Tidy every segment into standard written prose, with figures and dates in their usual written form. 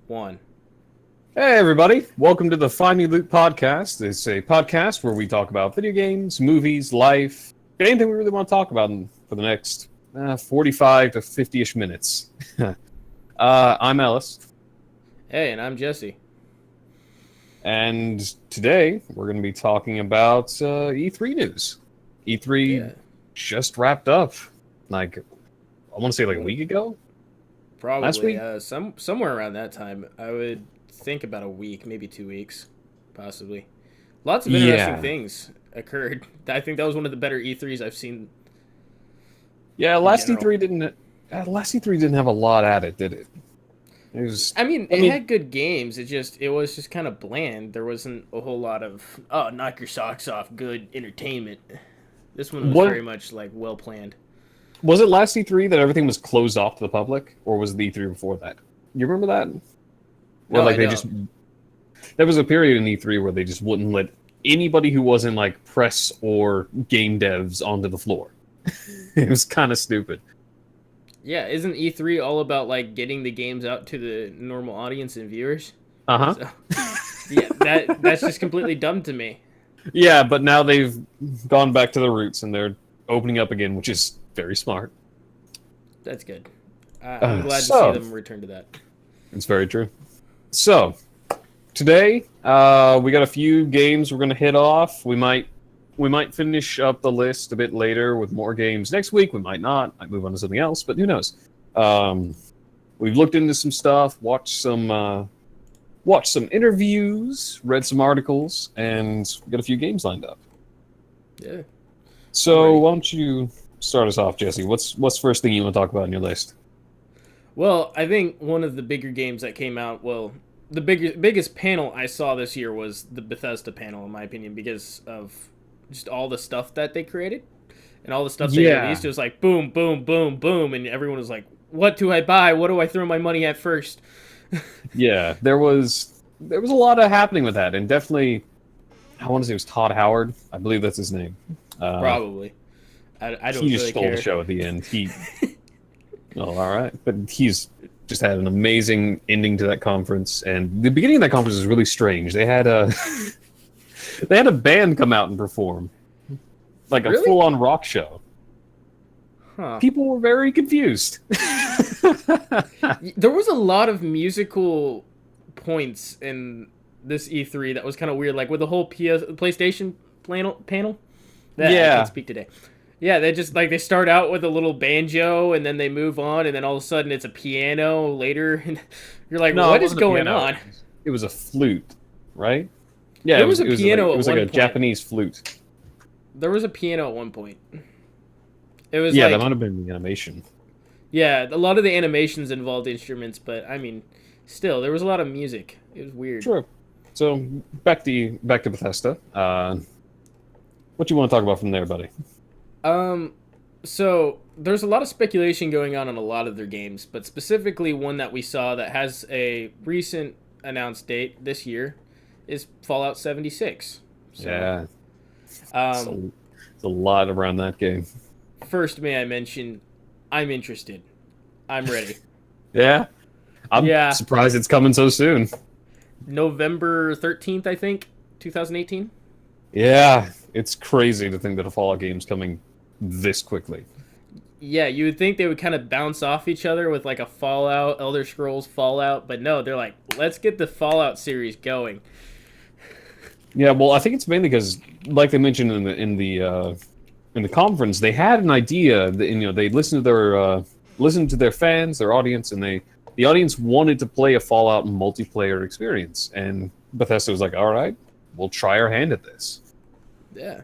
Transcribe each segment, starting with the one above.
One. Hey everybody, welcome to the Find Me Loot podcast. It's a podcast where we talk about video games, movies, life, anything we really want to talk about for the next 45 to 50-ish minutes. I'm Ellis, Hey, and I'm Jesse. and today we're going to be talking about E3 news. E3 Yeah, just wrapped up, like, I want to say like a week ago? Last probably. week? Somewhere around that time. I would think about a week, maybe 2 weeks, possibly. Lots of interesting Yeah. things occurred. I think that was one of the better E3s I've seen Yeah, in general. last E3 didn't have a lot at it, did it? It was, I mean, I it mean, had good games. It was just kind of bland. There wasn't a whole lot of knock your socks off, good entertainment. This one was what very much like well planned. was it last E3 that everything was closed off to the public, or was it the E3 before that? You remember that? Where No, I like don't. there was a period in E3 where they just wouldn't let anybody who wasn't like press or game devs onto the floor. It was kind of stupid. Yeah, isn't E3 all about like getting the games out to the normal audience and viewers? Uh huh. So yeah, that's just completely dumb to me. Yeah, but now they've gone back to the roots and they're opening up again, which is very smart. That's good. I'm glad to see So them return to that. it's very true. So today, we got a few games we're gonna hit off. We might finish up the list a bit later with more games next week. We might not. Might move on to something else, but who knows? We've looked into some stuff, watched some interviews, read some articles, and we got a few games lined up. Yeah. So Ready. why don't you start us off, Jesse? What's first thing you want to talk about on your list? Well, I think one of the bigger games that came out, well, the biggest panel I saw this year was the Bethesda panel, in my opinion, because of just all the stuff that they created and all the stuff they Yeah, released. It was like boom, boom, boom, boom, and everyone was like, "What do I buy? What do I throw my money at first?" yeah. There was a lot of happening with that, and definitely, I want to say it was Todd Howard. I believe that's his name. Uh, Probably. I he don't just really stole the care. show at the end. Oh, all right, but he's just had an amazing ending to that conference, and the beginning of that conference was really strange. They had a they had a band come out and perform, like a Really? full-on rock show. Huh. People were very confused. There was a lot of musical points in this E3 that was kind of weird, like with the whole PlayStation panel. That I can't Yeah. speak today. Yeah, they just like they start out with a little banjo and then they move on and then all of a sudden it's a piano later and you're like, No, it what is wasn't a going piano. on? It was a flute, right? Yeah, There it was was. a It was like piano it at was like one a point. Japanese flute. There was a piano at one point. It was Yeah, that like might have been the animation. yeah, a lot of the animations involved instruments, but I mean, still there was a lot of music. It was weird. Sure. So back to Bethesda. What you want to talk about from there, buddy? Um, so there's a lot of speculation going on a lot of their games, but specifically one that we saw that has a recent announced date this year is Fallout 76. So, Yeah, it's um, a, it's a lot around that game. first, may I mention, I'm interested. I'm ready. Yeah, I'm Yeah, surprised it's coming so soon. November 13th, I think, 2018. Yeah, it's crazy to think that a Fallout game's coming this quickly. Yeah, you would think they would kind of bounce off each other with like a Fallout, Elder Scrolls Fallout, but no, they're like, let's get the Fallout series going. Yeah, well, I think it's mainly because, like they mentioned in the conference, they had an idea that, they listened to their fans, their audience, and the audience wanted to play a Fallout multiplayer experience, and Bethesda was like, "All right, we'll try our hand at this." Yeah.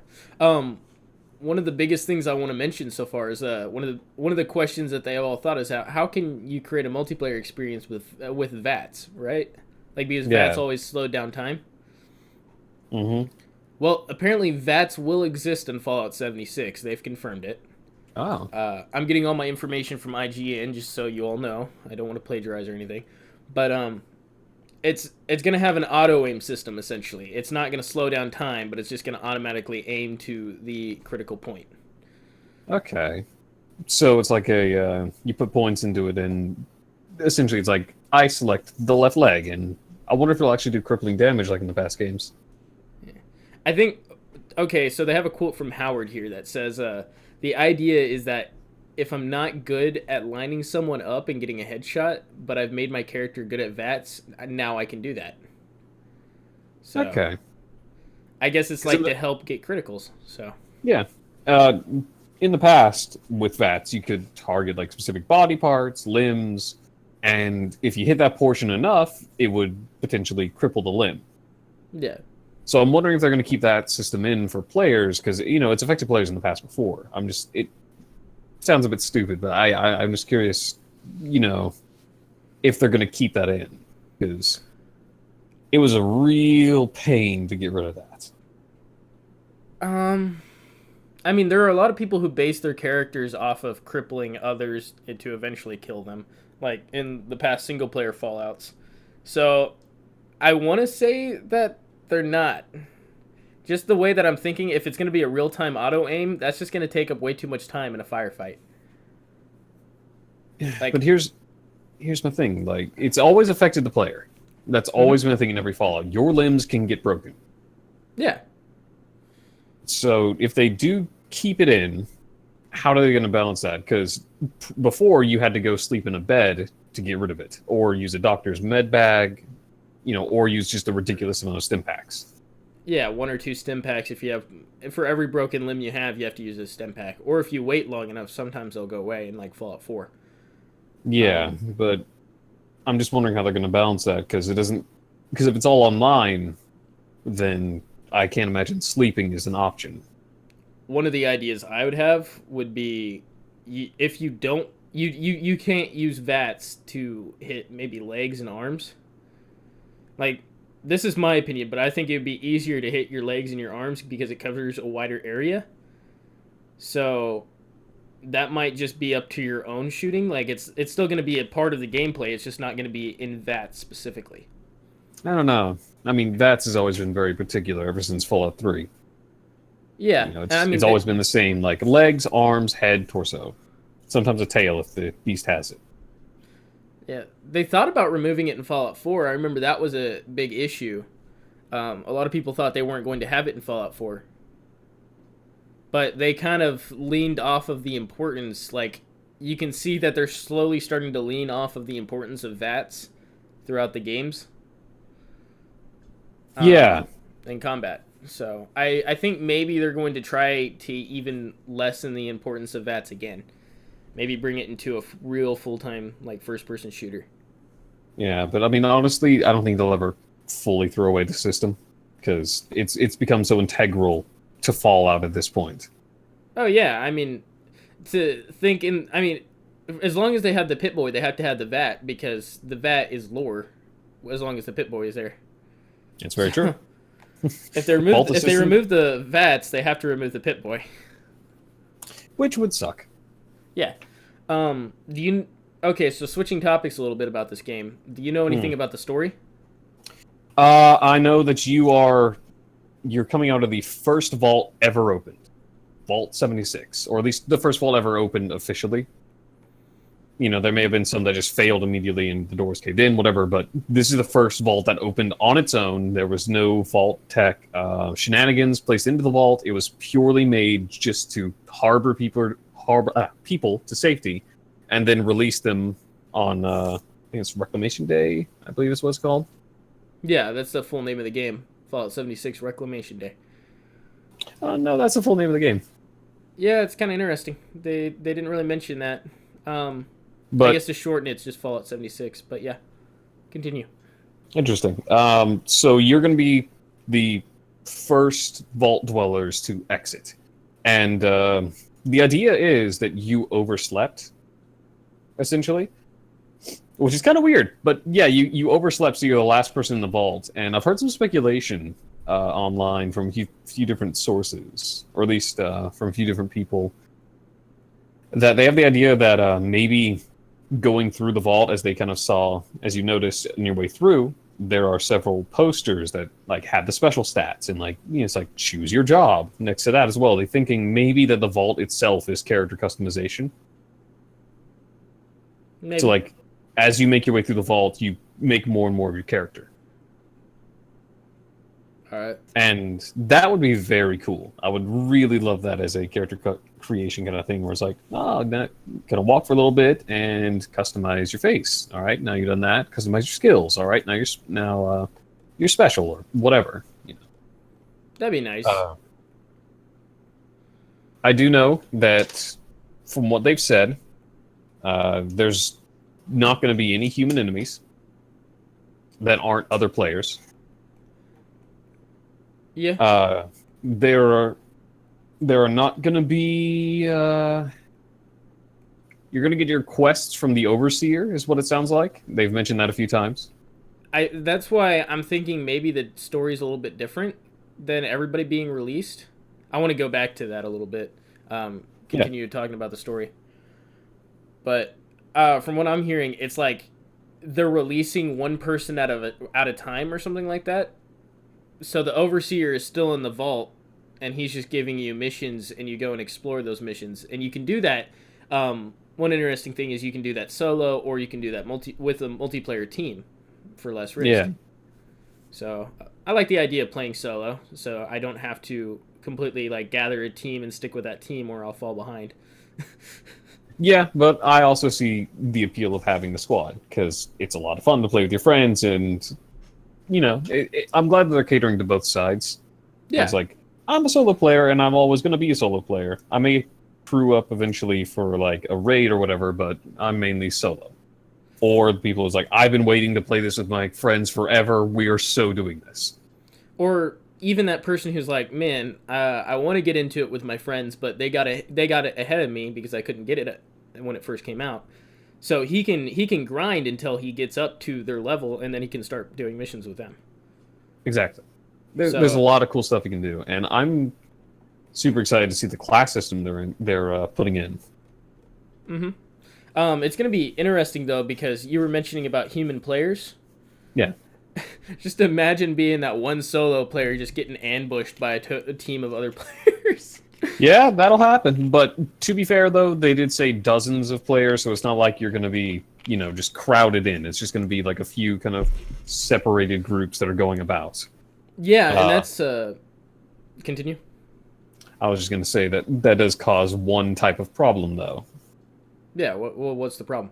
One of the biggest things I want to mention so far is one of the questions that they all thought is how can you create a multiplayer experience with VATS, right? Like because VATS Yeah. always slowed down time. Mm-hmm. Well, apparently VATS will exist in Fallout 76. They've confirmed it. Oh. I'm getting all my information from IGN just so you all know. I don't want to plagiarize or anything, but it's gonna have an auto aim system essentially. It's not gonna slow down time, but it's just gonna automatically aim to the critical point. Okay. So it's like you put points into it, and essentially it's like I select the left leg, and I wonder if it'll actually do crippling damage like in the past games. I think, okay, so they have a quote from Howard here that says, the idea is that if I'm not good at lining someone up and getting a headshot, but I've made my character good at VATS, now I can do that. So, Okay. I guess it's like to help get criticals, so. Yeah. In the past, with VATS, you could target like specific body parts, limbs, and if you hit that portion enough, it would potentially cripple the limb. Yeah. So I'm wondering if they're going to keep that system in for players, because, it's affected players in the past before. It sounds a bit stupid, but I'm just curious, if they're going to keep that in, because it was a real pain to get rid of that. I mean, there are a lot of people who base their characters off of crippling others to eventually kill them, like in the past single-player Fallouts. So, I want to say that they're not. Just the way that I'm thinking, if it's going to be a real-time auto-aim, that's just going to take up way too much time in a firefight. Like, but here's my thing. Like, it's always affected the player. That's always been a thing in every Fallout. Your limbs can get broken. Yeah. So if they do keep it in, how are they going to balance that? Because before you had to go sleep in a bed to get rid of it, or use a doctor's med bag, or use just a ridiculous amount of stim packs. Yeah, 1 or 2 stim packs. For every broken limb you have to use a stim pack. Or if you wait long enough, sometimes they'll go away in like Fallout 4. Yeah, but I'm just wondering how they're going to balance that, because if it's all online, then I can't imagine sleeping is an option. One of the ideas I would have would be, if you don't, you can't use VATS to hit maybe legs and arms. Like, this is my opinion, but I think it would be easier to hit your legs and your arms because it covers a wider area. So that might just be up to your own shooting. Like, it's still going to be a part of the gameplay. It's just not going to be in VATS specifically. I don't know. I mean, VATS has always been very particular ever since Fallout 3. Yeah. It's always been the same, like legs, arms, head, torso. Sometimes a tail if the beast has it. Yeah. They thought about removing it in Fallout 4. I remember that was a big issue. A lot of people thought they weren't going to have it in Fallout 4. But they kind of leaned off of the importance. Like, you can see that they're slowly starting to lean off of the importance of VATS throughout the games. Yeah. In combat. So I think maybe they're going to try to even lessen the importance of VATS again. Maybe bring it into a real full-time like first-person shooter. Yeah, but I mean, honestly, I don't think they'll ever fully throw away the system, because it's become so integral to Fallout at this point. Oh yeah, I mean, as long as they have the Pip-Boy, they have to have the VAT, because the VAT is lore. As long as the Pip-Boy is there. It's very true. If they remove the VATs, they have to remove the Pip-Boy. Which would suck. Yeah. Okay, so switching topics a little bit about this game. Do you know anything about the story? I know that you're coming out of the first vault ever opened. Vault 76. Or at least the first vault ever opened officially. There may have been some that just failed immediately and the doors caved in, whatever, but this is the first vault that opened on its own. There was no vault tech shenanigans placed into the vault. It was purely made just to harbor people to safety, and then release them on, I think it's Reclamation Day, I believe is what it's called. Yeah, that's the full name of the game. Fallout 76 Reclamation Day. No, that's the full name of the game. Yeah, it's kind of interesting. They didn't really mention that. But I guess to shorten it's just Fallout 76, but yeah. Continue. Interesting. So you're going to be the first vault dwellers to exit. And the idea is that you overslept, essentially. Which is kind of weird. But yeah, you overslept, so you're the last person in the vault. And I've heard some speculation online from a few different sources, or at least from a few different people, that they have the idea that maybe going through the vault, as they kind of saw, as you noticed on your way through, there are several posters that like have the special stats, and it's like choose your job next to that as well. They're thinking maybe that the vault itself is character customization. Maybe. So as you make your way through the vault, you make more and more of your character. All right. And that would be very cool. I would really love that as a character creation kind of thing, where it's like, oh, now kind of walk for a little bit and customize your face. All right, now you've done that. Customize your skills. All right, now you're special or whatever. You know. That'd be nice. I do know that from what they've said, there's not going to be any human enemies that aren't other players. Yeah. There are not going to be. You're going to get your quests from the Overseer, is what it sounds like. They've mentioned that a few times. That's why I'm thinking maybe the story's a little bit different than everybody being released. I want to go back to that a little bit. Continue talking about the story. But from what I'm hearing, it's like they're releasing one person at a time or something like that. So the Overseer is still in the vault, and he's just giving you missions, and you go and explore those missions. And you can do that. One interesting thing is you can do that solo, or you can do that with a multiplayer team for less risk. Yeah. So I like the idea of playing solo, so I don't have to completely like gather a team and stick with that team, or I'll fall behind. Yeah, but I also see the appeal of having the squad, because it's a lot of fun to play with your friends, and you know, I'm glad that they're catering to both sides. Yeah. It's like, I'm a solo player, and I'm always going to be a solo player. I may crew up eventually for like a raid or whatever, but I'm mainly solo. Or the people who's like, I've been waiting to play this with my friends forever. We are so doing this. Or even that person who's like, man, I want to get into it with my friends, but they got it ahead of me because I couldn't get it when it first came out. So he can grind until he gets up to their level, and then he can start doing missions with them. Exactly. There's a lot of cool stuff you can do, and I'm super excited to see the class system they're putting in. Mm-hmm. It's going to be interesting though, because you were mentioning about human players. Yeah. Just imagine being that one solo player just getting ambushed by a team of other players. Yeah, that'll happen. But to be fair, though, they did say dozens of players, so it's not like you're going to be, just crowded in. It's just going to be like a few kind of separated groups that are going about. Yeah, and that's... Continue. I was just going to say that does cause one type of problem, though. Yeah, what's the problem?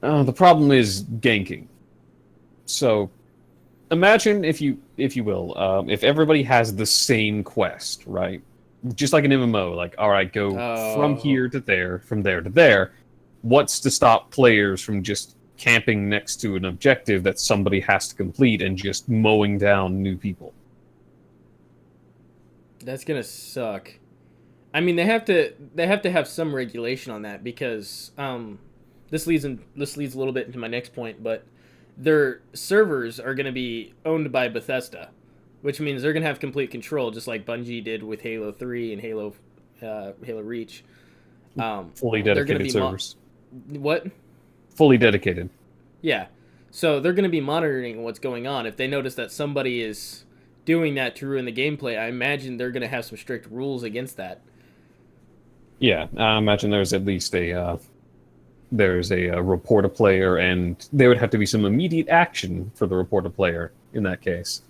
The problem is ganking. So, imagine, if you will, if everybody has the same quest, right? Just like an MMO, like, all right, go from here to there, from there to there. What's to stop players from just camping next to an objective that somebody has to complete and just mowing down new people? That's gonna suck. I mean, they have to have some regulation on that, because this leads a little bit into my next point, but their servers are going to be owned by Bethesda, which means they're going to have complete control, just like Bungie did with Halo 3 and Halo Reach. Fully dedicated servers. What? Fully dedicated. Yeah. So they're going to be monitoring what's going on. If they notice that somebody is doing that to ruin the gameplay, I imagine they're going to have some strict rules against that. Yeah, I imagine there's at least a report a player, and there would have to be some immediate action for the report a player in that case.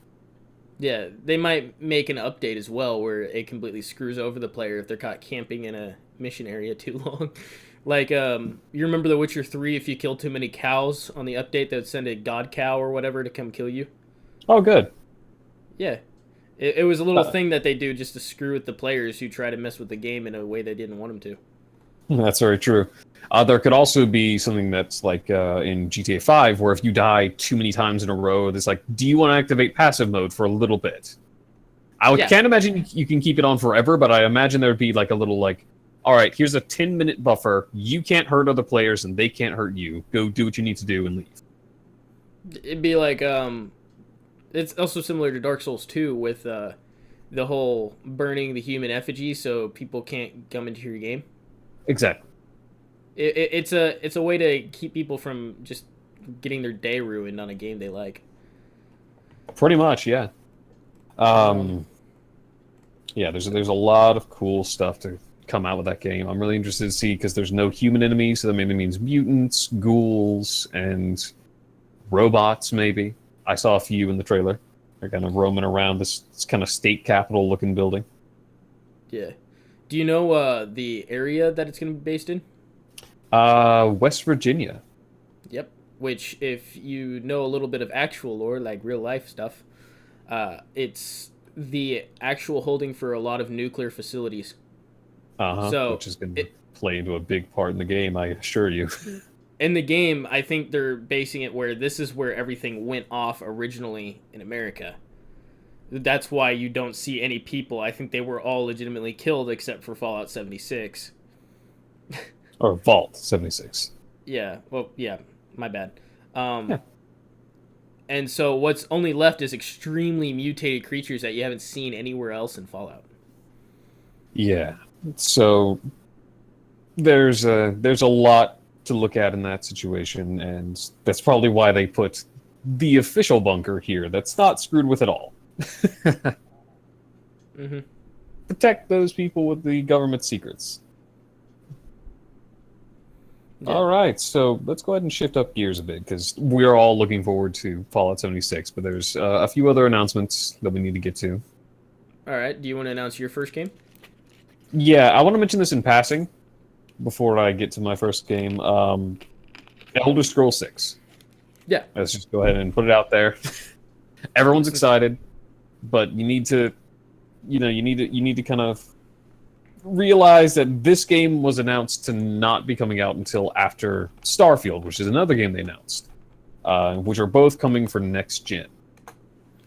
Yeah, they might make an update as well where it completely screws over the player if they're caught camping in a mission area too long. Like, you remember The Witcher 3, if you kill too many cows on the update, they would send a god cow or whatever to come kill you? Oh, good. Yeah. It was a little thing that they do just to screw with the players who try to mess with the game in a way they didn't want them to. That's very true. There could also be something that's like in GTA 5, where if you die too many times in a row, there's like, do you want to activate passive mode for a little bit? Can't imagine you can keep it on forever, but I imagine there would be like a little like, all right, here's a 10-minute buffer. You can't hurt other players, and they can't hurt you. Go do what you need to do and leave. It'd be like, it's also similar to Dark Souls 2 with the whole burning the human effigy so people can't come into your game. Exactly. It's a way to keep people from just getting their day ruined on a game they like. Pretty much, yeah. Yeah, there's a lot of cool stuff to come out with that game. I'm really interested to see because there's no human enemies, so that maybe means mutants, ghouls, and robots. Maybe I saw a few in the trailer. They're kind of roaming around this kind of state capital looking building. Yeah. Do you know the area that it's going to be based in? West Virginia. Yep. Which, if you know a little bit of actual lore, like real life stuff, it's the actual holding for a lot of nuclear facilities. So Which is going to play into a big part in the game, I assure you. in the game, I think they're basing it where this is where everything went off originally in America. That's why you don't see any people. I think they were all legitimately killed except for Fallout 76. Or Vault 76. Yeah, well, yeah, my bad. Yeah. And so what's only left is extremely mutated creatures that you haven't seen anywhere else in Fallout. Yeah. So there's a lot to look at in that situation, and that's probably why they put the official bunker here that's not screwed with at all. Mm-hmm. Protect those people with the government secrets. Yeah. All right, so let's go ahead and shift up gears a bit because we're all looking forward to Fallout 76, but there's a few other announcements that we need to get to. All right, do you want to announce your first game? Yeah, I want to mention this in passing before I get to my first game. Elder Scrolls 6. Yeah. Let's just go ahead and put it out there. Everyone's excited, but you need to kind of realize that this game was announced to not be coming out until after Starfield, which is another game they announced, which are both coming for next gen.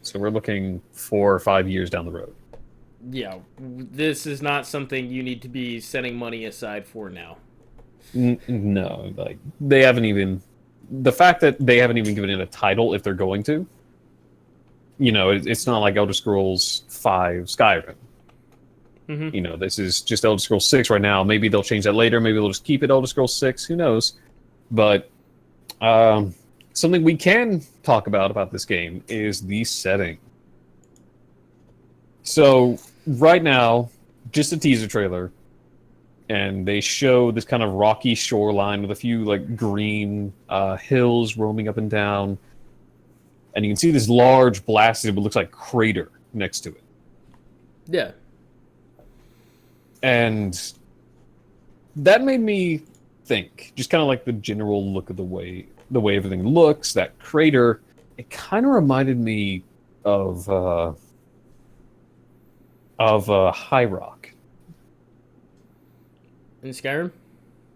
So we're looking 4 or 5 years down the road. Yeah, this is not something you need to be setting money aside for now. No, like they haven't even. The fact that they haven't even given it a title, if they're going to, it's not like Elder Scrolls 5 Skyrim. Mm-hmm. This is just Elder Scrolls 6 right now. Maybe they'll change that later. Maybe they'll just keep it Elder Scrolls 6. Who knows? But something we can talk about this game is the setting. So right now, just a teaser trailer, and they show this kind of rocky shoreline with a few like green hills roaming up and down, and you can see this large blasted, what looks like crater next to it. Yeah. And that made me think, just kind of like the general look of the way everything looks, that crater, it kind of reminded me of High Rock. In Skyrim?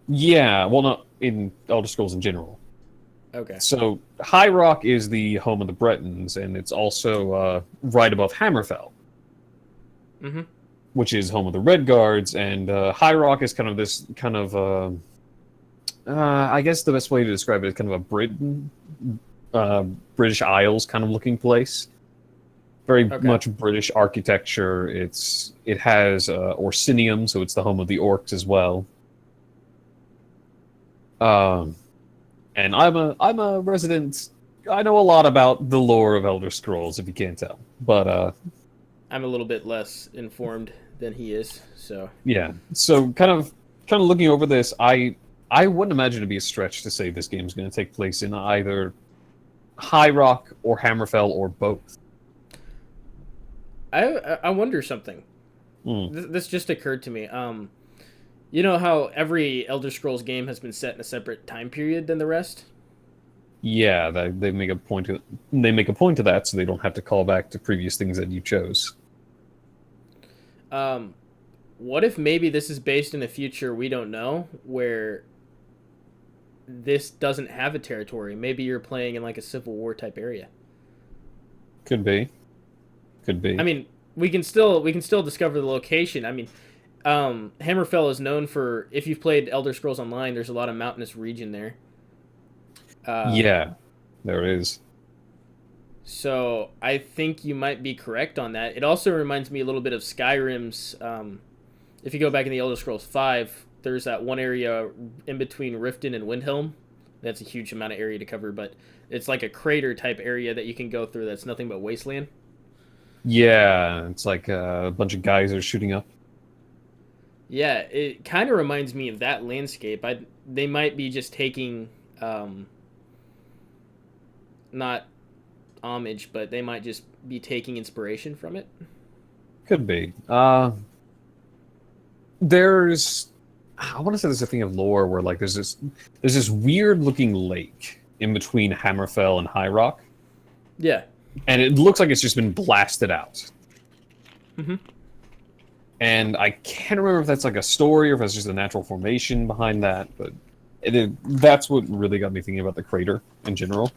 Yeah, well, not in Elder Scrolls in general. Okay. So High Rock is the home of the Bretons, and it's also right above Hammerfell. Mm-hmm. Which is home of the Red Guards, and High Rock is kind of this kind of, I guess the best way to describe it is kind of a British Isles kind of looking place. Very much British architecture. It has Orsinium, so it's the home of the orcs as well. And I'm a resident. I know a lot about the lore of Elder Scrolls, if you can't tell, but I'm a little bit less informed than he is, so yeah. So kind of looking over this, I wouldn't imagine it'd be a stretch to say this game's going to take place in either High Rock or Hammerfell or both. I wonder something. This just occurred to me. You know how every Elder Scrolls game has been set in a separate time period than the rest? Yeah, they make a point of that, so they don't have to call back to previous things that you chose. What if maybe this is based in a future we don't know, where this doesn't have a territory? Maybe you're playing in like a Civil War type area. Could be. I mean, we can still discover the location. I mean, Hammerfell is known for, if you've played Elder Scrolls Online, there's a lot of mountainous region there. Yeah, there is. So I think you might be correct on that. It also reminds me a little bit of Skyrim's. If you go back in the Elder Scrolls 5, there's that one area in between Riften and Windhelm. That's a huge amount of area to cover, but it's like a crater type area that you can go through that's nothing but wasteland. Yeah, it's like a bunch of geysers shooting up. Yeah, it kind of reminds me of that landscape. They might be just taking, not homage, but they might just be taking inspiration from it. Could be. There's, I want to say there's a thing of lore where like there's this weird looking lake in between Hammerfell and High Rock, Yeah. and it looks like it's just been blasted out. Mm-hmm. And I can't remember if that's like a story or if it's just a natural formation behind that, but that's what really got me thinking about the crater in general.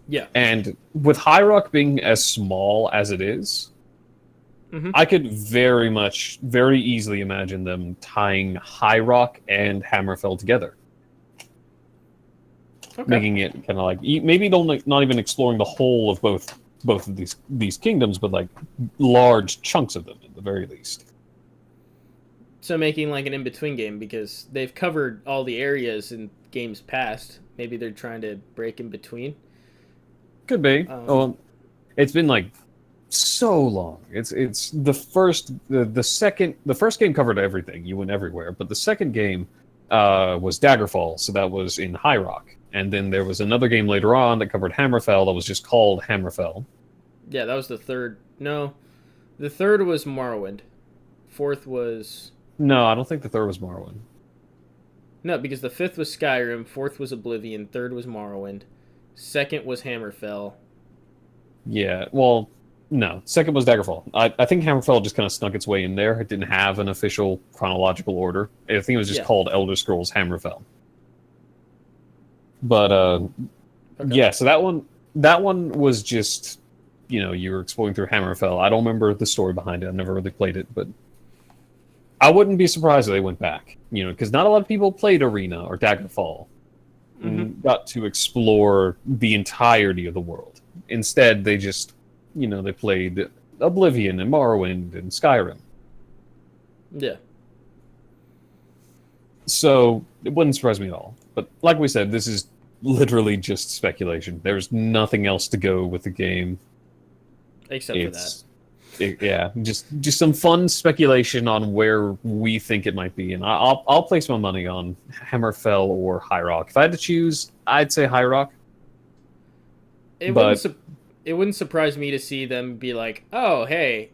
Yeah. And with High Rock being as small as it is, Mm-hmm. I could very easily imagine them tying High Rock and Hammerfell together. Okay. Making it kind of like, maybe not even exploring the whole of both of these kingdoms, but like large chunks of them at the very least. So making like an in-between game because they've covered all the areas in games past. Maybe they're trying to break in between. Could be. It's been like so long. It's the first game covered everything. You went everywhere, but the second game was Daggerfall, so that was in High Rock, and then there was another game later on that covered Hammerfell that was just called Hammerfell. Yeah, that was the third. No, the third was Morrowind. Fourth was No, I don't think the third was Morrowind. no, because the fifth was Skyrim. Fourth was Oblivion. Third was Morrowind. Second was Hammerfell. Yeah, well, no. Second was Daggerfall. I think Hammerfell just kind of snuck its way in there. It didn't have an official chronological order. I think it was just called Elder Scrolls Hammerfell. But okay. Yeah, so that one was just, you were exploring through Hammerfell. I don't remember the story behind it. I never really played it, but I wouldn't be surprised if they went back. Because not a lot of people played Arena or Daggerfall and got to explore the entirety of the world. Instead, they just, they played Oblivion and Morrowind and Skyrim. Yeah. So it wouldn't surprise me at all. But like we said, this is literally just speculation. There's nothing else to go with the game. Except for that. Yeah, just some fun speculation on where we think it might be, and I'll place my money on Hammerfell or High Rock. If I had to choose, I'd say High Rock. It wouldn't surprise me to see them be like, oh, hey,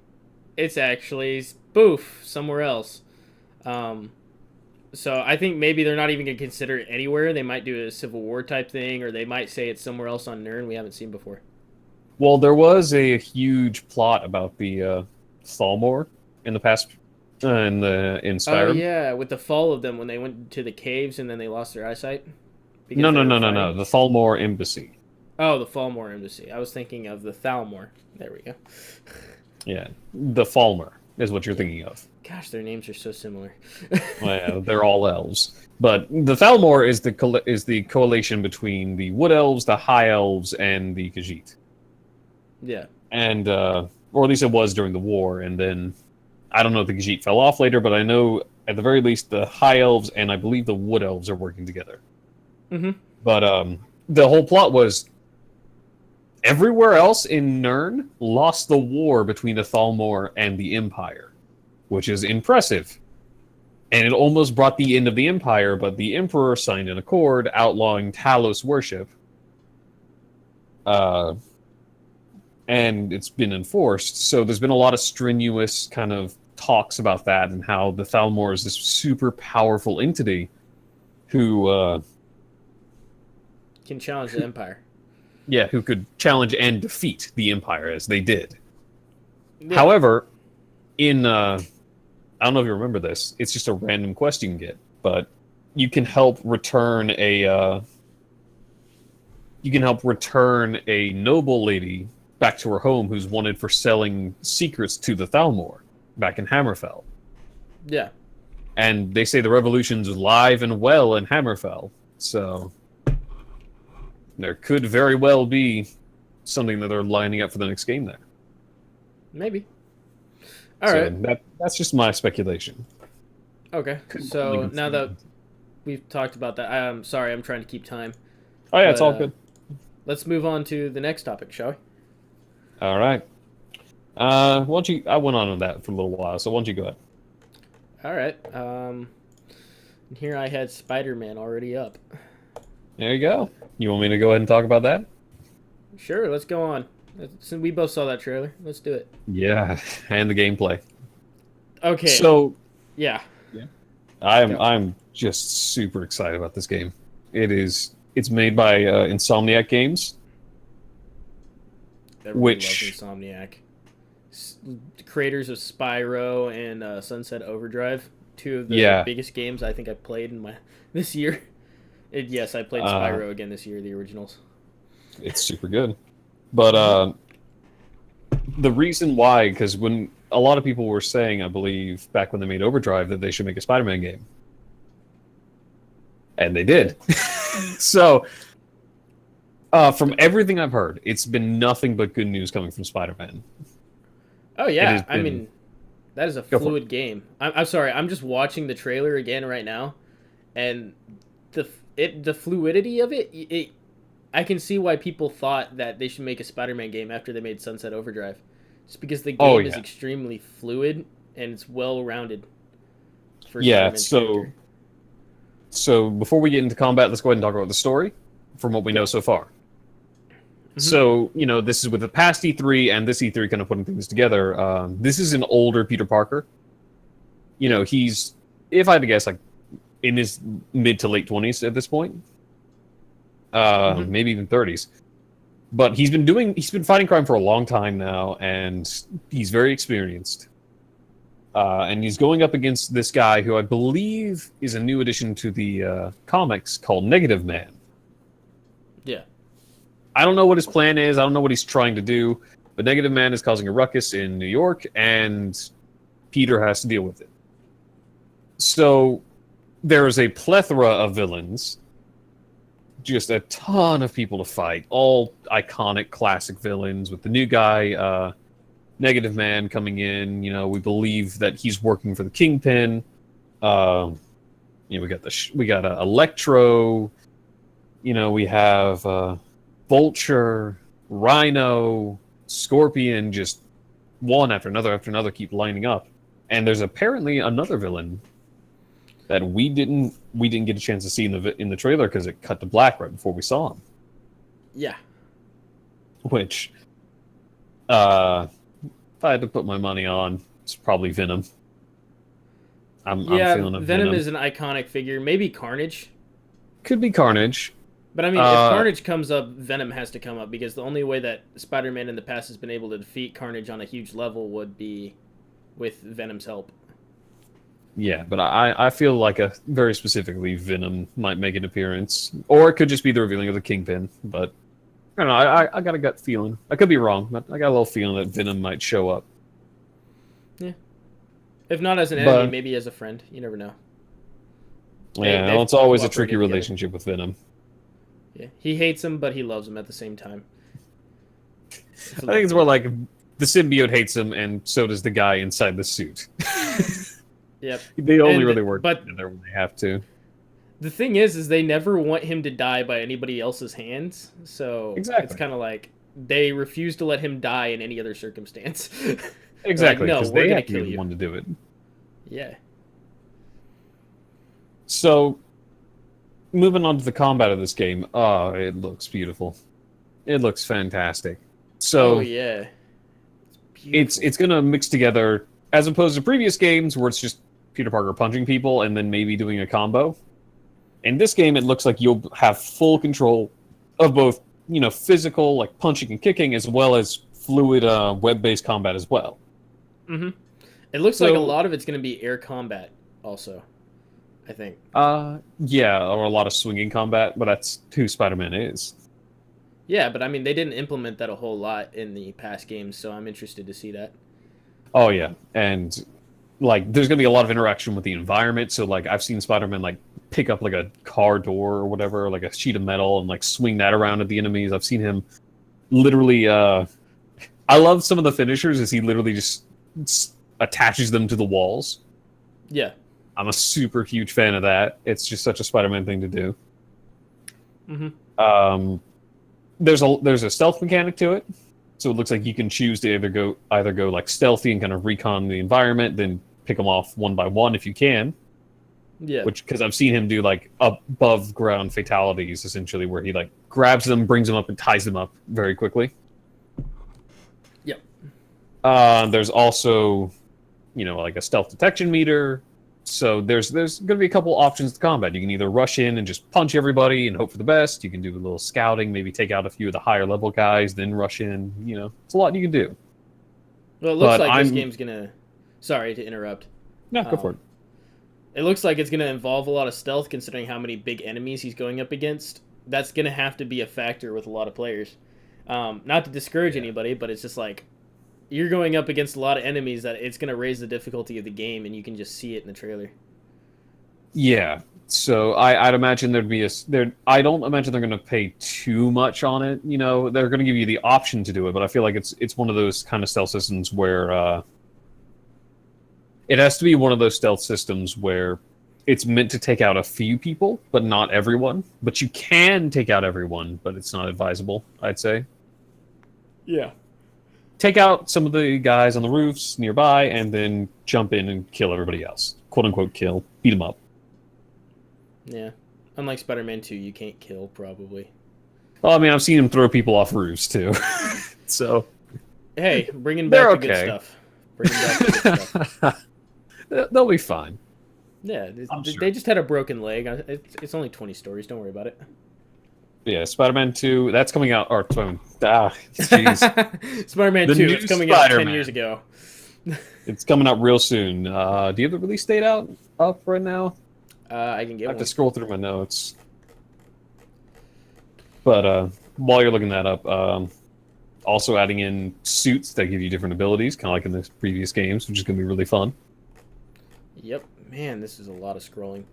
it's actually spoof somewhere else. So I think maybe they're not even going to consider it anywhere. They might do a Civil War type thing, or they might say it's somewhere else on Nirn we haven't seen before. Well, there was a huge plot about the Thalmor in the past, in Skyrim. Oh yeah, with the fall of them when they went to the caves and then they lost their eyesight. No. The Thalmor Embassy. Oh, the Falmor Embassy. I was thinking of the Thalmor. There we go. Yeah, the Falmer is what you're thinking of. Gosh, their names are so similar. Well, yeah, they're all elves. But the Thalmor is the coalition between the Wood Elves, the High Elves, and the Khajiit. Yeah. And, or at least it was during the war, and then, I don't know if the Khajiit fell off later, but I know, at the very least, the High Elves and I believe the Wood Elves are working together. Mm-hmm. But, the whole plot was, everywhere else in Nirn lost the war between the Thalmor and the Empire, which is impressive. And it almost brought the end of the Empire, but the Emperor signed an accord outlawing Talos worship. And it's been enforced. So there's been a lot of strenuous kind of talks about that and how the Thalmor is this super powerful entity who can challenge the Empire. Yeah, who could challenge and defeat the Empire as they did. Yeah. However, in I don't know if you remember this, it's just a random quest you can get, but you can help return a noble lady back to her home who's wanted for selling secrets to the Thalmor back in Hammerfell. Yeah. And they say the revolution's live and well in Hammerfell, so there could very well be something that they're lining up for the next game there. Maybe. All right. That's just my speculation. Okay. So now that we've talked about that, I'm sorry, I'm trying to keep time. Oh yeah, it's all good. Let's move on to the next topic, shall we? All right. I went on that for a little while, so why don't you go All right. Here I had Spider-Man already up. There you go. You want me to go ahead and talk about that? Sure, let's go on. Since we both saw that trailer, let's do it. Yeah, and the gameplay. Okay. So, yeah. I'm just super excited about this game. It's made by Insomniac Games, Everybody which loves Insomniac. Creators of Spyro and Sunset Overdrive, two of the biggest games I think I've played in this year. Yes, I played Spyro again this year, the originals. It's super good. But the reason why, because when a lot of people were saying, I believe, back when they made Overdrive, that they should make a Spider-Man game. And they did. So, from everything I've heard, it's been nothing but good news coming from Spider-Man. Oh, yeah. I mean, that is a fluid game. I'm sorry. I'm just watching the trailer again right now. And the fluidity of it, I can see why people thought that they should make a Spider-Man game after they made Sunset Overdrive. Just because the game is extremely fluid and it's well-rounded. So before we get into combat, let's go ahead and talk about the story from what we know so far. Mm-hmm. So, this is with the past E3 and this E3 kind of putting things together. This is an older Peter Parker. He's, if I had to guess, like in his mid to late 20s at this point. Maybe even 30s. But he's been fighting crime for a long time now, and he's very experienced. And he's going up against this guy who I believe is a new addition to the comics called Negative Man. Yeah. I don't know what his plan is. I don't know what he's trying to do. But Negative Man is causing a ruckus in New York, and Peter has to deal with it. So there is a plethora of villains. Just a ton of people to fight. All iconic, classic villains. With the new guy, Negative Man, coming in. We believe that he's working for the Kingpin. We got Electro. We have Vulture, Rhino, Scorpion. Just one after another keep lining up. And there's apparently another villain that we didn't get a chance to see in the trailer because it cut to black right before we saw him. Yeah. Which, if I had to put my money on, it's probably Venom. I'm feeling a Venom is an iconic figure. Maybe Carnage. Could be Carnage. But I mean, if Carnage comes up, Venom has to come up because the only way that Spider-Man in the past has been able to defeat Carnage on a huge level would be with Venom's help. Yeah, but I feel like very specifically Venom might make an appearance. Or it could just be the revealing of the Kingpin. But, I don't know, I got a gut feeling. I could be wrong, but I got a little feeling that Venom might show up. Yeah. If not as an enemy, maybe as a friend. You never know. Yeah, it's always a tricky relationship with Venom. Yeah, he hates him, but he loves him at the same time. I think it's more like the symbiote hates him, and so does the guy inside the suit. Yep. They only really work together when they have to. The thing is they never want him to die by anybody else's hands. So it's kind of like they refuse to let him die in any other circumstance. Exactly, because they have to be the one to do it. Yeah. So, moving on to the combat of this game. Oh, it looks beautiful. It looks fantastic. So, yeah. It's going to mix together, as opposed to previous games where it's just Peter Parker punching people and then maybe doing a combo. In this game, it looks like you'll have full control of both, physical, like punching and kicking, as well as fluid web-based combat as well. Mm-hmm. It looks like a lot of it's going to be air combat also, I think. Yeah, or a lot of swinging combat, but that's who Spider-Man is. Yeah, but I mean, they didn't implement that a whole lot in the past games, so I'm interested to see that. Oh, yeah, and there's going to be a lot of interaction with the environment, so I've seen Spider-Man pick up a car door or whatever, a sheet of metal, and swing that around at the enemies. I've seen him literally, I love some of the finishers as he literally just attaches them to the walls. Yeah. I'm a super huge fan of that. It's just such a Spider-Man thing to do. Mm-hmm. There's a stealth mechanic to it, so it looks like you can choose to either go stealthy and kind of recon the environment, then pick them off one by one if you can. Yeah. Which, because I've seen him do like above ground fatalities, essentially, where he like grabs them, brings them up, and ties them up very quickly. Yep. There's also, like a stealth detection meter. So there's going to be a couple options to combat. You can either rush in and just punch everybody and hope for the best. You can do a little scouting, maybe take out a few of the higher level guys, then rush in. It's a lot you can do. Well, it looks like this game's gonna. Sorry to interrupt. No, go for it. It looks like it's gonna involve a lot of stealth, considering how many big enemies he's going up against. That's gonna have to be a factor with a lot of players. Not to discourage anybody, but it's just like you're going up against a lot of enemies that it's gonna raise the difficulty of the game, and you can just see it in the trailer. Yeah. So I'd imagine there'd be I don't imagine they're going to pay too much on it. They're going to give you the option to do it, but I feel like it's one of those kind of stealth systems where it has to be one of those stealth systems where it's meant to take out a few people, but not everyone. But you can take out everyone, but it's not advisable, I'd say. Yeah. Take out some of the guys on the roofs nearby, and then jump in and kill everybody else. Quote unquote kill. Beat them up. Yeah. Unlike Spider-Man 2, you can't kill, probably. Well, I mean, I've seen him throw people off roofs, too. So... Hey, bringing back the good stuff. Bringing back the good stuff. They'll be fine. Yeah, they just had a broken leg. It's only 20 stories. Don't worry about it. Yeah, Spider-Man 2, that's coming out... jeez. Spider-Man 2, it's coming out 10 years ago. It's coming out real soon. Do you have the release date up right now? I can get one. I have to scroll through my notes. But while you're looking that up, also adding in suits that give you different abilities, kind of like in the previous games, which is going to be really fun. Yep. Man, this is a lot of scrolling.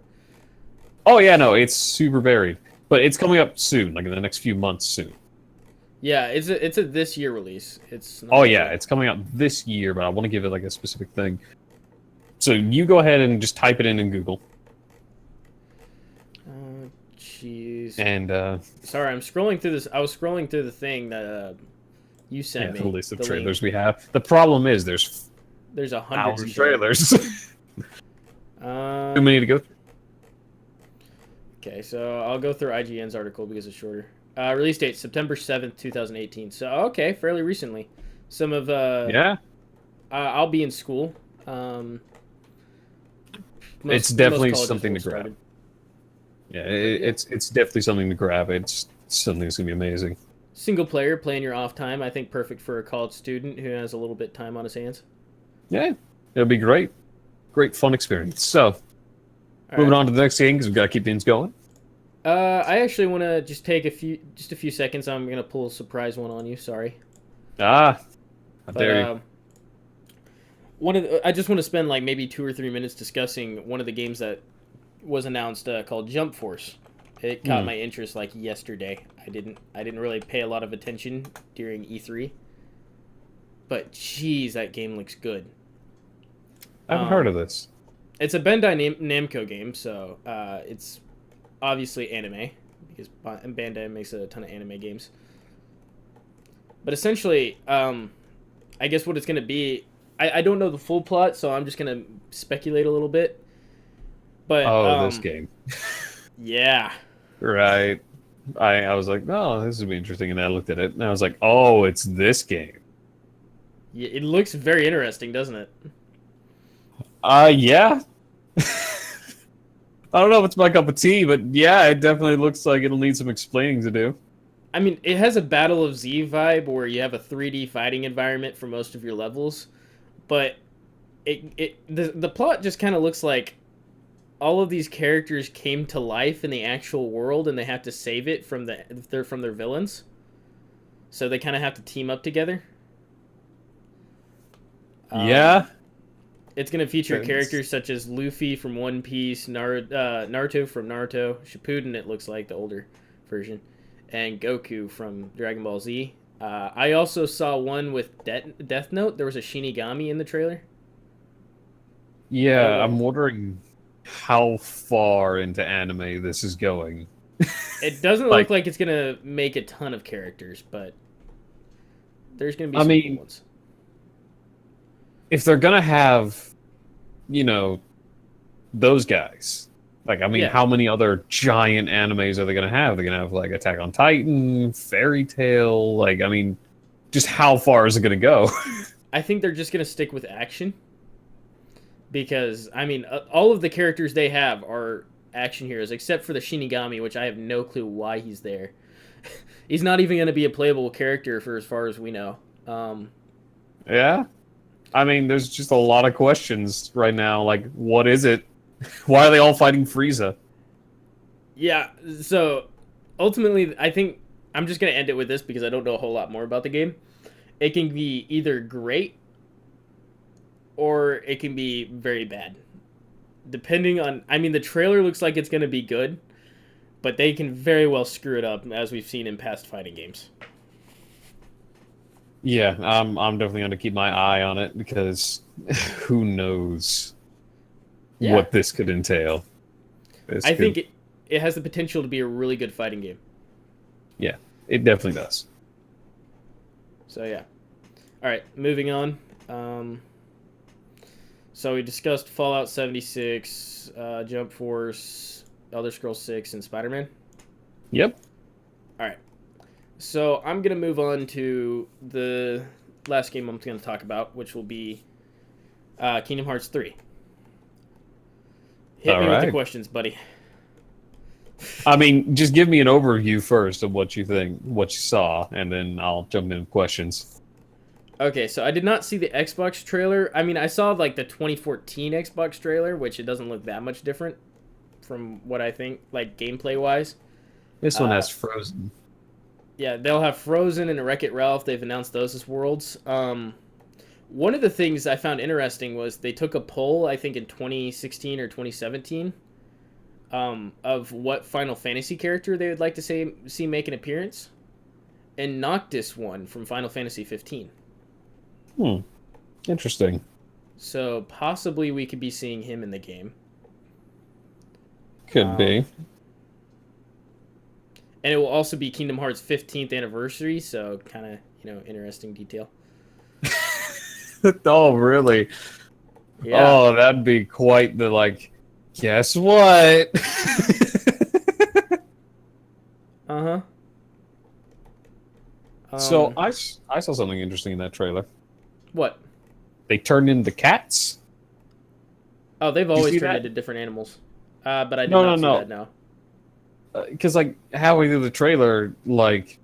Oh, yeah, no, it's super varied. But it's coming up soon, like in the next few months soon. Yeah, it's a this year release. It's it's coming out this year, but I want to give it like a specific thing. So you go ahead and just type it in Google. Jeez. And sorry, I'm scrolling through this. I was scrolling through the thing that you sent me. The list of trailers we have. The problem is there's 100 trailers. Too many to go through. Okay, so I'll go through IGN's article because it's shorter. Release date September 7th, 2018. So okay, fairly recently. Some of I'll be in school. It's definitely something to grab. Yeah, it's definitely something to grab. It's something that's gonna be amazing. Single player, playing your off time. I think perfect for a college student who has a little bit time on his hands. Yeah, it'll be great. Great fun experience. So, moving on to the next game because we've got to keep things going. I actually want to just take a few seconds. I'm gonna pull a surprise one on you. Sorry. How dare you? I just want to spend like maybe 2 or 3 minutes discussing one of the games that was announced called Jump Force. It caught my interest like yesterday. I didn't really pay a lot of attention during E3, but geez, that game looks good. I haven't heard of this. It's a Bandai Namco game, so it's obviously anime because Bandai makes a ton of anime games. But essentially, I guess what it's going to be, I don't know the full plot, so I'm just going to speculate a little bit. But this game. Yeah. Right. I was like, oh, this would be interesting, and I looked at it, and I was like, oh, it's this game. Yeah, it looks very interesting, doesn't it? Yeah. I don't know if it's my cup of tea, but yeah, it definitely looks like it'll need some explaining to do. I mean, it has a Battle of Z vibe where you have a 3D fighting environment for most of your levels, but the plot just kind of looks like all of these characters came to life in the actual world and they have to save it from their villains. So they kind of have to team up together. Yeah. It's going to feature characters such as Luffy from One Piece, Naruto from Naruto, Shippuden, it looks like, the older version, and Goku from Dragon Ball Z. I also saw one with Death Note. There was a Shinigami in the trailer. Yeah, I'm wondering how far into anime this is going. It doesn't look like it's going to make a ton of characters, but there's going to be some cool ones. If they're gonna have you know, those guys. Like, I mean, Yeah, how many other giant animes are they going to have? They're going to have, like, Attack on Titan, Fairy Tail. Like, I mean, just how far is it going to go? I think they're just gonna stick with action because I mean, all of the characters they have are action heroes except for the Shinigami, which I have no clue why he's there. He's not even gonna be a playable character for as far as we know. Yeah. I mean, there's just a lot of questions right now. Like, what is it? Why are they all fighting Frieza? Yeah, so ultimately, I think I'm just gonna end it with this because I don't know a whole lot more about the game. It can be either great or it can be very bad. Depending on, I mean, the trailer looks like it's going to be good, but they can very well screw it up, as we've seen in past fighting games. Yeah, I'm definitely going to keep my eye on it because who knows Yeah, what this could entail. This I could, think it has the potential to be a really good fighting game. yeah, it definitely does. So yeah. All right, moving on. So we discussed Fallout 76, Jump Force, Elder Scrolls 6, and Spider-Man. Yep. All right. So I'm going to move on to the last game I'm going to talk about, which will be Kingdom Hearts 3. Hit All me with the right. questions, buddy. I mean, just give me an overview first of what you think, what you saw, and then I'll jump into questions. Okay, so I did not see the Xbox trailer. I mean, I saw like the 2014 Xbox trailer, which it doesn't look that much different from what I think, like gameplay wise. This one Uh, has Frozen. yeah, they'll have Frozen and Wreck-It Ralph. They've announced those as worlds. One of the things I found interesting was they took a poll, I think in 2016 or 2017, of what Final Fantasy character they would like to see make an appearance, and Noctis won from Final Fantasy 15. Hmm. Interesting. So possibly we could be seeing him in the game. Could Um, be. and it will also be Kingdom Hearts 15th anniversary, so kind of, interesting detail. Oh, really? Yeah. Oh, that'd be quite the, like, guess what? Uh-huh. So I saw something interesting in that trailer. What? They turned into cats. Oh, they've Did you always see turned that? into different animals. But I did No, no, not see no. that now. Because like how we do the trailer, like,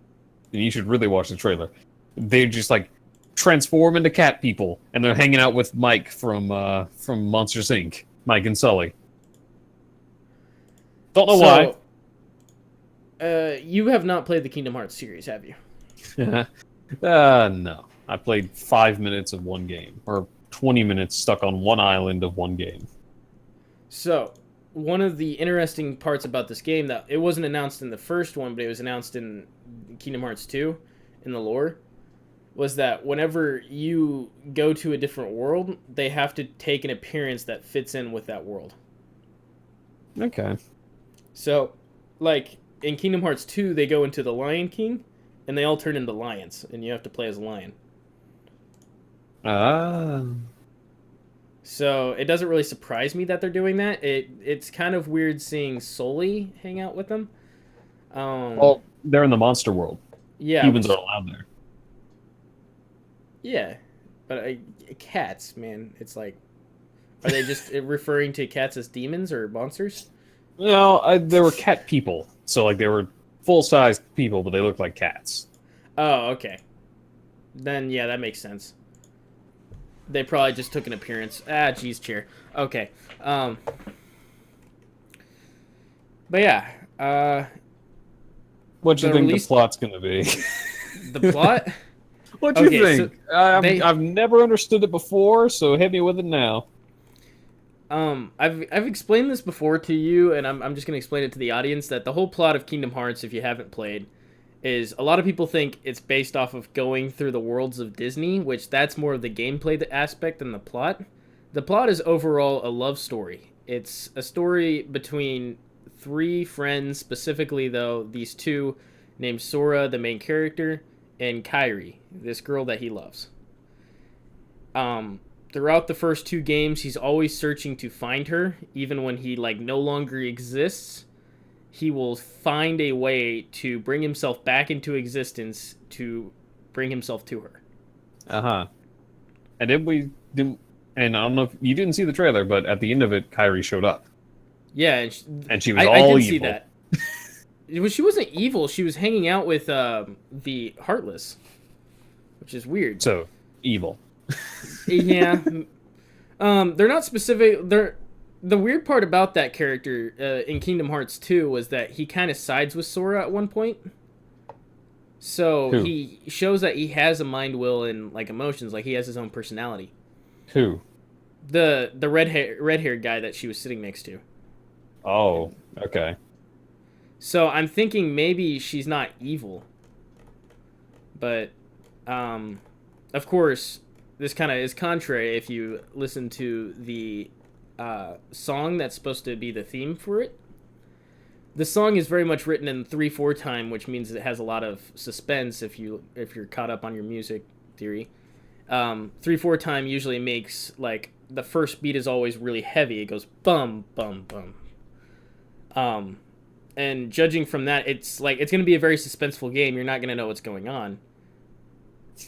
and you should really watch the trailer. They just like transform into cat people, and they're hanging out with Mike from Monsters Inc. Mike and Sully. Don't know why. You have not played the Kingdom Hearts series, have you? No. I played 5 minutes of one game, or 20 minutes stuck on one island of one game. So, one of the interesting parts about this game that it wasn't announced in the first one, but it was announced in Kingdom Hearts 2 in the lore, was that whenever you go to a different world, they have to take an appearance that fits in with that world. Okay. So, like in Kingdom Hearts 2, they go into the Lion King and they all turn into lions and you have to play as a lion. Ah. So, it doesn't really surprise me that they're doing that. It's kind of weird seeing Sully hang out with them. Well, they're in the monster world. Yeah, Humans aren't allowed there. yeah, but cats, man, it's like, are they just referring to cats as demons or monsters? No, they were cat people. So like they were full-sized people, but they looked like cats. Oh, okay. Then yeah, that makes sense. They probably just took an appearance. Ah, geez, chair. Okay. But yeah, What do you the think release- the plot's gonna be? the plot. What do you Okay, think? so I've never understood it before, so hit me with it now. I've explained this before to you, and I'm just gonna explain it to the audience that the whole plot of Kingdom Hearts, if you haven't played, is a lot of people think it's based off of going through the worlds of Disney, which that's more of the gameplay aspect than the plot. The plot is overall a love story. It's a story between three friends, specifically though these two, named Sora, the main character, and Kairi, this girl that he loves. throughout the first two games, he's always searching to find her, even when he like no longer exists. He will find a way to bring himself back into existence to bring himself to her. Uh-huh. And then we didn't, and I don't know if you didn't see the trailer, but at the end of it, Kyrie showed up. Yeah, And she was I all did evil. see that. She wasn't evil. She was hanging out with the Heartless, which is weird. So, evil. Yeah. They're not specific. The weird part about that character in Kingdom Hearts 2 was that he kind of sides with Sora at one point. So Who? he shows that he has a mind, will, and like emotions. Like he has his own personality. Who? The red-haired guy that she was sitting next to. Oh, okay. So I'm thinking maybe she's not evil. But, of course, this kind of is contrary if you listen to the song that's supposed to be the theme for it. The song is very much written in 3/4 time, which means it has a lot of suspense if you're caught up on your music theory. 3/4 time usually makes, like, the first beat is always really heavy. It goes bum, bum, bum. And judging from that, it's going to be a very suspenseful game. You're not going to know what's going on.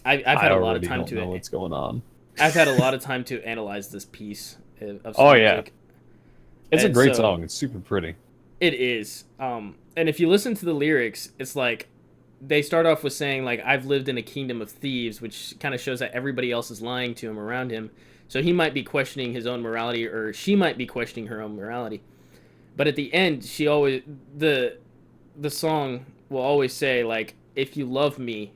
I've had a lot of time to know what's going on. I've had a lot of time to analyze this piece of Oh, music. yeah. It's And a great so- song. It's super pretty. It is. And if you listen to the lyrics, it's like they start off with saying, like, I've lived in a kingdom of thieves, which kind of shows that everybody else is lying to him around him. So he might be questioning his own morality, or she might be questioning her own morality. But at the end, she always the song will always say, like, if you love me,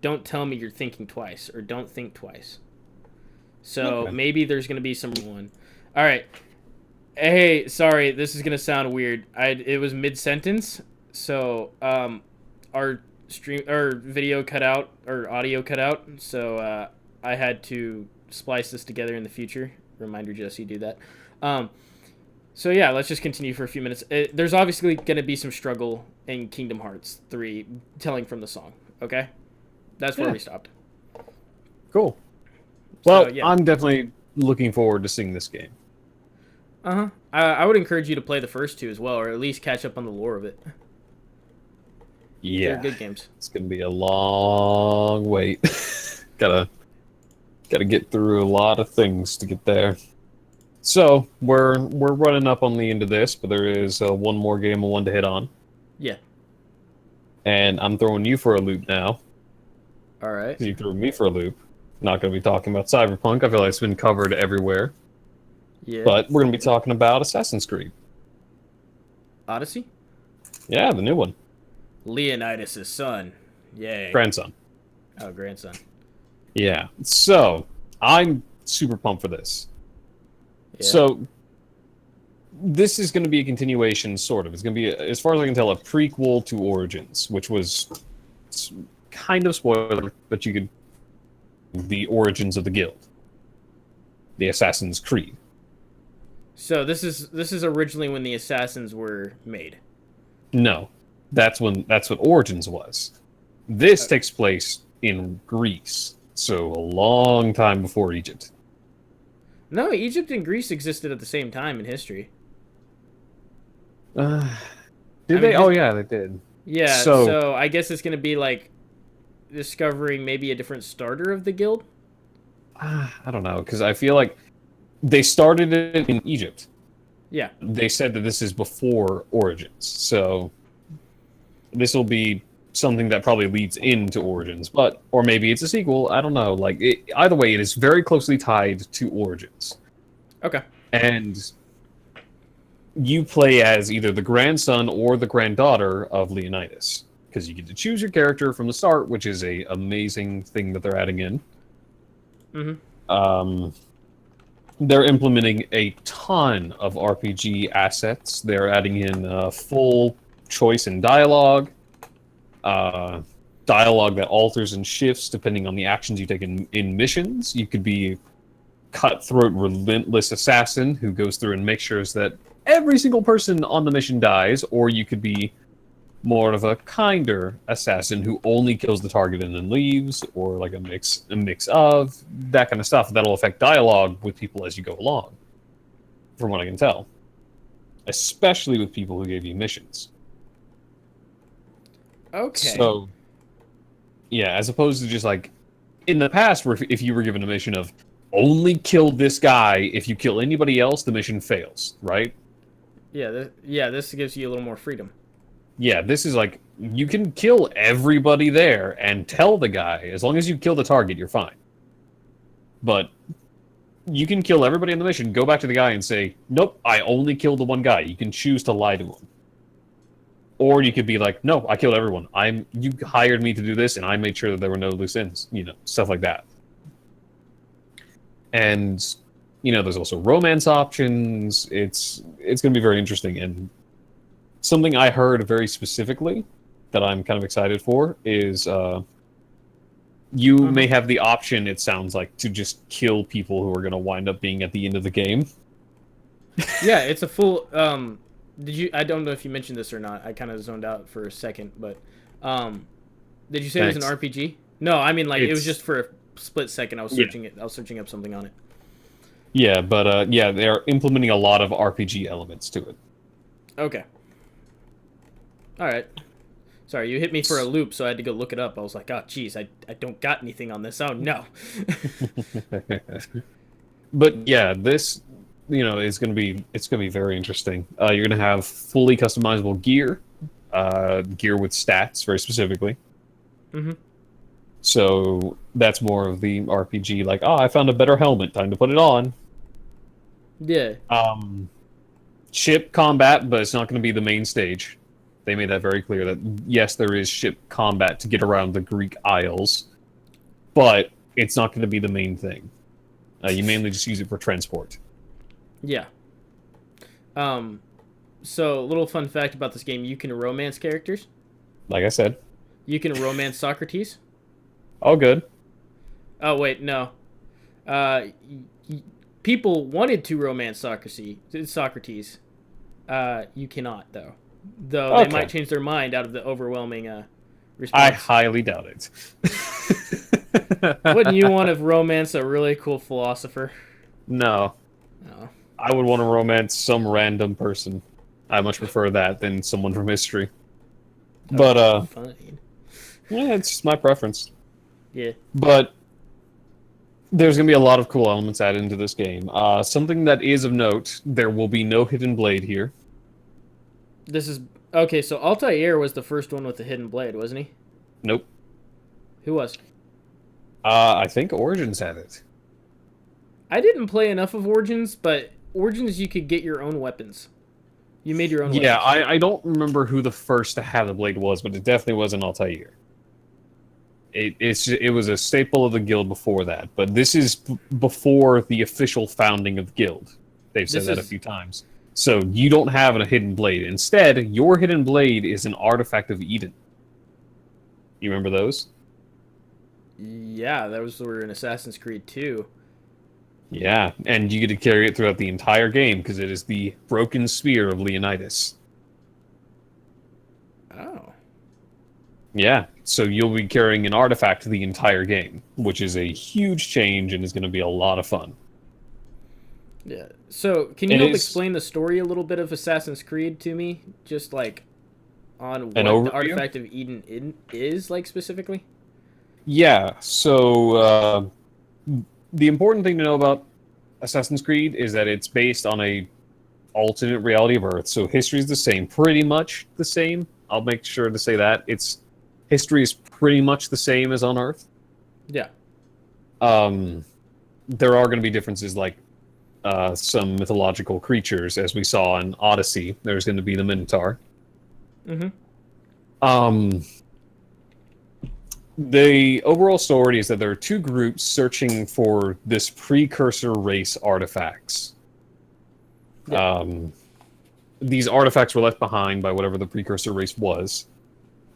don't tell me you're thinking twice, or don't think twice. So Okay. maybe there's going to be some one. All right. Hey, sorry, this is gonna sound weird. It was mid-sentence, so our video cut out, or audio cut out, so I had to splice this together in the future. Reminder, Jess, you do that. So yeah, let's just continue for a few minutes. There's obviously gonna be some struggle in Kingdom Hearts 3, telling from the song. Okay, that's where Yeah. we stopped. Cool. Well, yeah. I'm definitely looking forward to seeing this game. Uh-huh. I would encourage you to play the first two as well, or at least catch up on the lore of it. Yeah. They're good games. It's gonna be a long wait. gotta get through a lot of things to get there. So we're running up on the end of this, but there is one more game I wanted to hit on, Yeah. and I'm throwing you for a loop now. All right. You threw me for a loop. Not gonna be talking about Cyberpunk. I feel like it's been covered everywhere, Yeah. but we're gonna be talking about Assassin's Creed. Odyssey? Yeah, the new one, Leonidas' son. Yay. grandson. Oh, grandson. Yeah. So I'm super pumped for this. Yeah. So this is going to be a continuation, sort of. It's going to be, as far as I can tell, a prequel to Origins, which was kind of spoiler, but you could the origins of the guild, the Assassin's Creed. So this is originally when the assassins were made. No, that's what Origins was. This takes place in Greece, so a long time before Egypt. No, Egypt and Greece existed at the same time in history. Did I they? mean, Oh yeah, they did. Yeah, So- so I guess it's going to be like discovering maybe a different starter of the guild. I don't know, because I feel like they started it in Egypt. Yeah. They said that this is before Origins, so this will be something that probably leads into Origins, or maybe it's a sequel. I don't know. Like either way, it is very closely tied to Origins, Okay. and you play as either the grandson or the granddaughter of Leonidas, because you get to choose your character from the start, which is a amazing thing that they're adding in. Mm-hmm. They're implementing a ton of RPG assets. They're adding in full choice in dialogue, dialogue that alters and shifts depending on the actions you take in missions. You could be cutthroat, relentless assassin who goes through and makes sure that every single person on the mission dies, or you could be more of a kinder assassin who only kills the target and then leaves, or like a mix of that kind of stuff. That'll affect dialogue with people as you go along, from what I can tell. Especially with people who gave you missions. Okay. So, yeah, as opposed to just like in the past, where if you were given a mission of only kill this guy, if you kill anybody else, the mission fails, right? Yeah, this gives you a little more freedom. Yeah, this is like you can kill everybody there and tell the guy as long as you kill the target, you're fine. But you can kill everybody in the mission, go back to the guy and say, "Nope, I only killed the one guy." You can choose to lie to him. Or you could be like, "No, I killed everyone. You hired me to do this, and I made sure that there were no loose ends." Stuff like that. And there's also romance options. It's going to be very interesting. And something I heard very specifically that I'm kind of excited for is you may have the option, it sounds like, to just kill people who are going to wind up being at the end of the game. Yeah, it's a full. I don't know if you mentioned this or not. I kind of zoned out for a second, but did you say it was an RPG? No, I mean it was just for a split second. I was searching it. I was searching up something on it. Yeah, but they're implementing a lot of RPG elements to it. Okay. All right. Sorry, you hit me for a loop, so I had to go look it up. I was like, oh, geez, I don't got anything on this. Oh, no. But yeah, this, is going to be very interesting. You're going to have fully customizable gear, gear with stats, very specifically. Mm-hmm. So that's more of the RPG, like, oh, I found a better helmet, time to put it on. Yeah. Ship combat, but it's not going to be the main stage. They made that very clear that, yes, there is ship combat to get around the Greek Isles, but it's not going to be the main thing. You mainly just use it for transport. Yeah. So, a little fun fact about this game, you can romance characters. Like I said. You can romance Socrates. Oh, good. Oh, wait, no. People wanted to romance Socrates. You cannot, though. Though they might change their mind out of the overwhelming response. I highly doubt it. Wouldn't you want to romance a really cool philosopher? No. No. I would want to romance some random person. I much prefer that than someone from history. But, fine. Yeah, it's just my preference. Yeah. But there's going to be a lot of cool elements added into this game. Something that is of note, there will be no hidden blade here. This is... Okay, so Altair was the first one with the hidden blade, wasn't he? Nope. Who was? I think Origins had it. I didn't play enough of Origins, but Origins you could get your own weapons. You made your own weapons. Yeah, I don't remember who the first to have the blade was, but it definitely wasn't Altair. It was a staple of the guild before that, but this is before the official founding of the guild. They've said that a few times. So you don't have a hidden blade. Instead, your hidden blade is an artifact of Eden. You remember those? Yeah, those were in Assassin's Creed 2. Yeah, and you get to carry it throughout the entire game because it is the broken spear of Leonidas. Oh. Yeah, so you'll be carrying an artifact the entire game, which is a huge change and is going to be a lot of fun. Yeah. So, can you explain the story a little bit of Assassin's Creed to me? Just like on what the Artifact of Eden is, like specifically? Yeah. So the important thing to know about Assassin's Creed is that it's based on a alternate reality of Earth. So history is the same, pretty much the same. I'll make sure to say that history is pretty much the same as on Earth. Yeah. There are going to be differences, like some mythological creatures, as we saw in Odyssey. There's going to be the Minotaur. Mm-hmm. The overall story is that there are two groups searching for this precursor race artifacts. Yeah. These artifacts were left behind by whatever the precursor race was,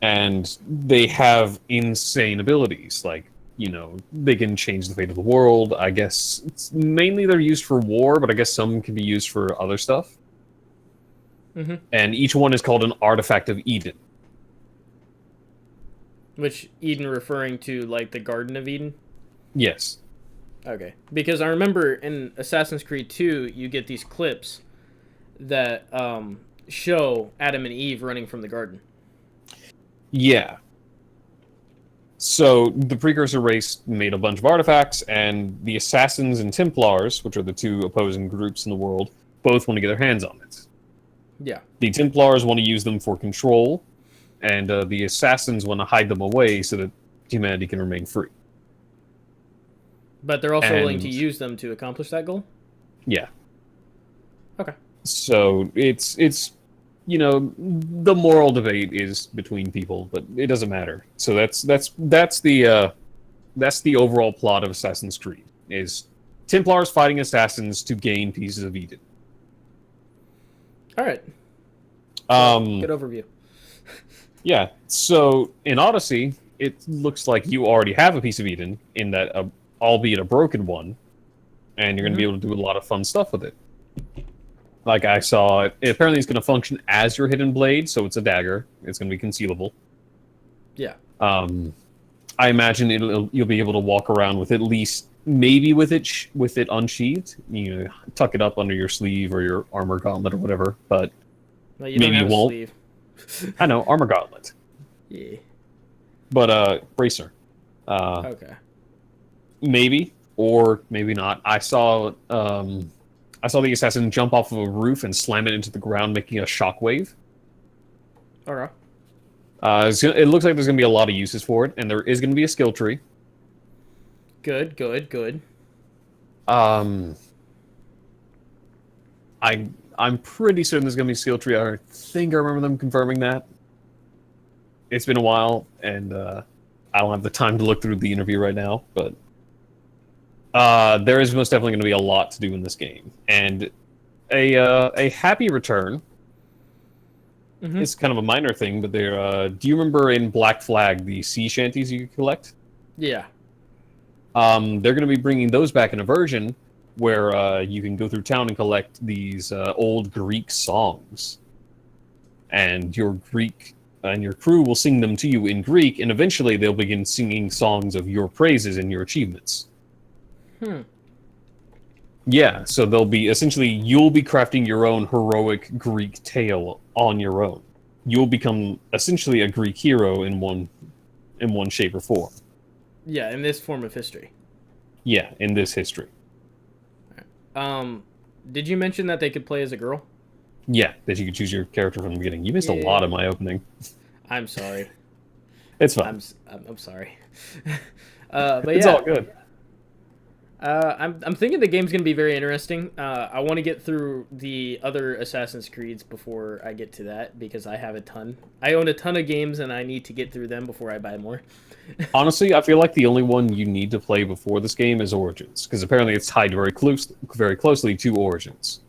and they have insane abilities, like, they can change the fate of the world. I guess mainly they're used for war, but I guess some can be used for other stuff. Mm-hmm. And each one is called an Artifact of Eden. Which Eden referring to like the Garden of Eden? Yes. Okay. Because I remember in Assassin's Creed 2, you get these clips that show Adam and Eve running from the garden. Yeah. So the Precursor race made a bunch of artifacts, and the Assassins and Templars, which are the two opposing groups in the world, both want to get their hands on it. Yeah. The Templars want to use them for control, and the Assassins want to hide them away so that humanity can remain free. But they're also willing to And- use them to accomplish that goal? Yeah. Okay. So it's the moral debate is between people, but it doesn't matter. So that's the overall plot of Assassin's Creed is Templars fighting assassins to gain pieces of Eden. All right. Good overview. Yeah. So in Odyssey, it looks like you already have a piece of Eden in that, albeit a broken one, and you're going to be able to do a lot of fun stuff with it. Like I saw, apparently it's going to function as your hidden blade, so it's a dagger. It's going to be concealable. Yeah. I imagine you'll be able to walk around with at least, maybe with it unsheathed. You know, tuck it up under your sleeve or your armor gauntlet or whatever. But Well, you maybe don't have you won't. a sleeve. I know, armor gauntlet. Yeah. But bracer. Okay. Maybe or maybe not. I saw the assassin jump off of a roof and slam it into the ground, making a shockwave. Okay. It looks like there's going to be a lot of uses for it, and there is going to be a skill tree. Good. I'm pretty certain there's going to be a skill tree. I think I remember them confirming that. It's been a while, and I don't have the time to look through the interview right now, but there is most definitely going to be a lot to do in this game. And a happy return. Mm-hmm. It's kind of a minor thing, but do you remember in Black Flag the sea shanties you could collect? Yeah. They're going to be bringing those back in a version where you can go through town and collect these old Greek songs, and your crew will sing them to you in Greek, and eventually they'll begin singing songs of your praises and your achievements. Yeah, so you'll be crafting your own heroic Greek tale on your own. You'll become essentially a Greek hero in one shape or form. Yeah, in this form of history. Yeah, in this history. Did you mention that they could play as a girl? Yeah, that you could choose your character from the beginning. You missed a lot of my opening. I'm sorry. It's fine. I'm sorry. But it's all good. I'm thinking the game's gonna be very interesting. I want to get through the other Assassin's Creeds before I get to that because I have a ton. I own a ton of games and I need to get through them before I buy more. Honestly, I feel like the only one you need to play before this game is Origins, because apparently it's tied very closely to Origins.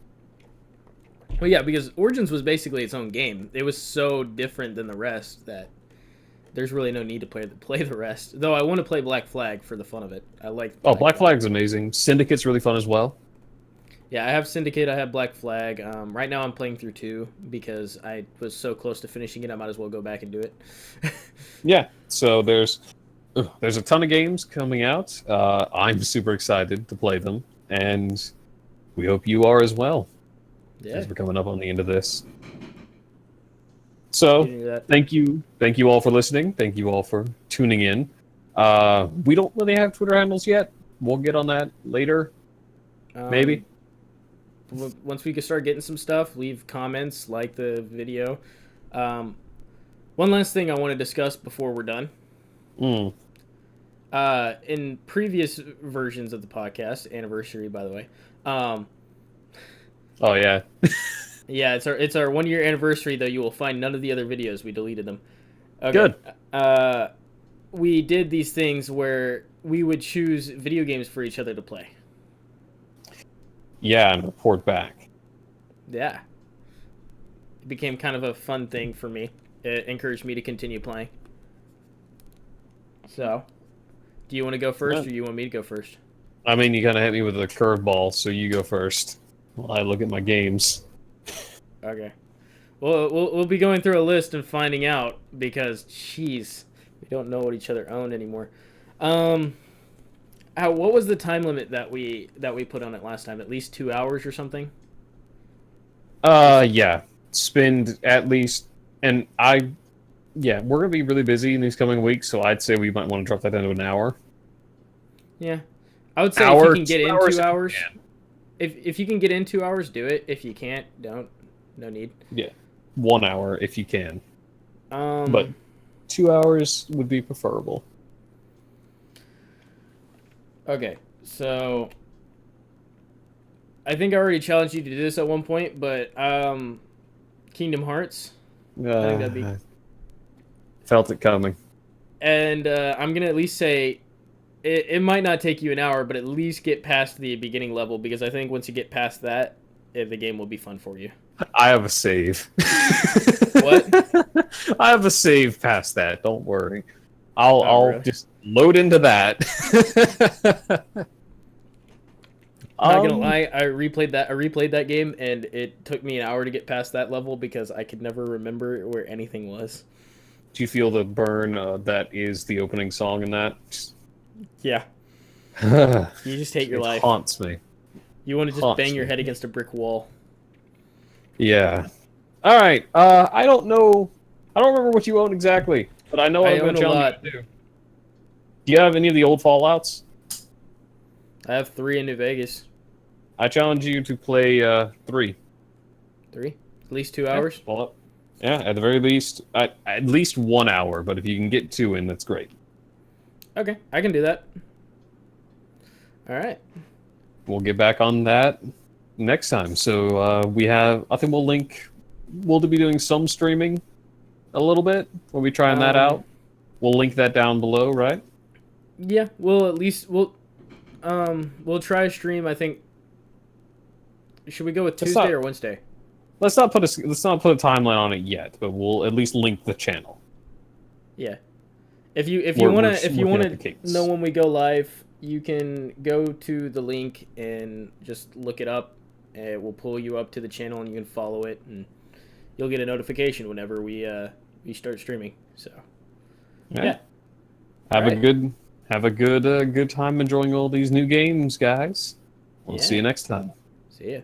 Well, yeah, because Origins was basically its own game. It was so different than the rest that there's really no need to play the rest. Though I want to play Black Flag for the fun of it. I like. Black Flag's amazing. Syndicate's really fun as well. Yeah, I have Syndicate. I have Black Flag. Right now I'm playing through 2 because I was so close to finishing it. I might as well go back and do it. Yeah. So there's a ton of games coming out. I'm super excited to play them, and we hope you are as well. Yeah. As we're coming up on the end of this. So, that. thank you all for listening. Thank you all for tuning in. We don't really have Twitter handles yet. We'll get on that later, maybe. Once we can start getting some stuff, leave comments, like the video. One last thing I want to discuss before we're done. In previous versions of the podcast, anniversary by the way. Oh yeah. Yeah, it's our 1 year anniversary, though you will find none of the other videos. We deleted them. Okay. Good. We did these things where we would choose video games for each other to play. Yeah, and report back. Yeah. It became kind of a fun thing for me. It encouraged me to continue playing. So, do you want to go first, or you want me to go first? I mean, you kind of hit me with a curveball, so you go first while I look at my games. Okay. Well, we'll be going through a list and finding out because, jeez, We don't know what each other own anymore. What was the time limit that we put on it last time? At least 2 hours or something? Yeah. Spend at least, and yeah, we're gonna be really busy in these coming weeks, so I'd say we might want to drop that down to an hour. Yeah. I would say if you Hour, can get 2 in hours 2 hours, if you can. if you can get in 2 hours, do it. If you can't, don't. No need. Yeah, 1 hour if you can, but Um. 2 hours would be preferable. Okay. So I think I already challenged you to do this at one point, but Kingdom Hearts. I think that'd be. Felt it coming. And I'm gonna at least say it might not take you an hour, but at least get past the beginning level because I think once you get past that, the game will be fun for you. I have a save. What? I have a save past that. Don't worry. Oh, I'll really? just load into that. Not gonna lie, I replayed that game, and it took me an hour to get past that level because I could never remember where anything was. Do you feel the burn that is the opening song in that? Yeah, It you just hate your life. haunts me. You want to just Haunts bang your me. head against a brick wall. Yeah. All right. I don't know. I don't remember what you own exactly, but I know I I'm going own to a challenge lot. you to do. Do you have any of the old Fallouts? I have 3 in New Vegas. I challenge you to play 3. 3, at least 2 hours. Fallout. Yeah, at the very least, at least 1 hour. But if you can get 2 in, that's great. Okay, I can do that. All right. We'll get back on that next time. So we have. I think we'll link. We'll be doing some streaming, a little bit. We'll be trying that out. We'll link that down below, right? Yeah, we'll try a stream. I think. Should we go with Tuesday or Wednesday? Let's not put a timeline on it yet, but we'll at least link the channel. Yeah. If you We're wanna looking at the cakes. know when we go live, you can go to the link and just look it up. It will pull you up to the channel, and you can follow it, and you'll get a notification whenever we start streaming. So yeah. Have a good time enjoying all these new games, guys. We'll see you next time. See ya.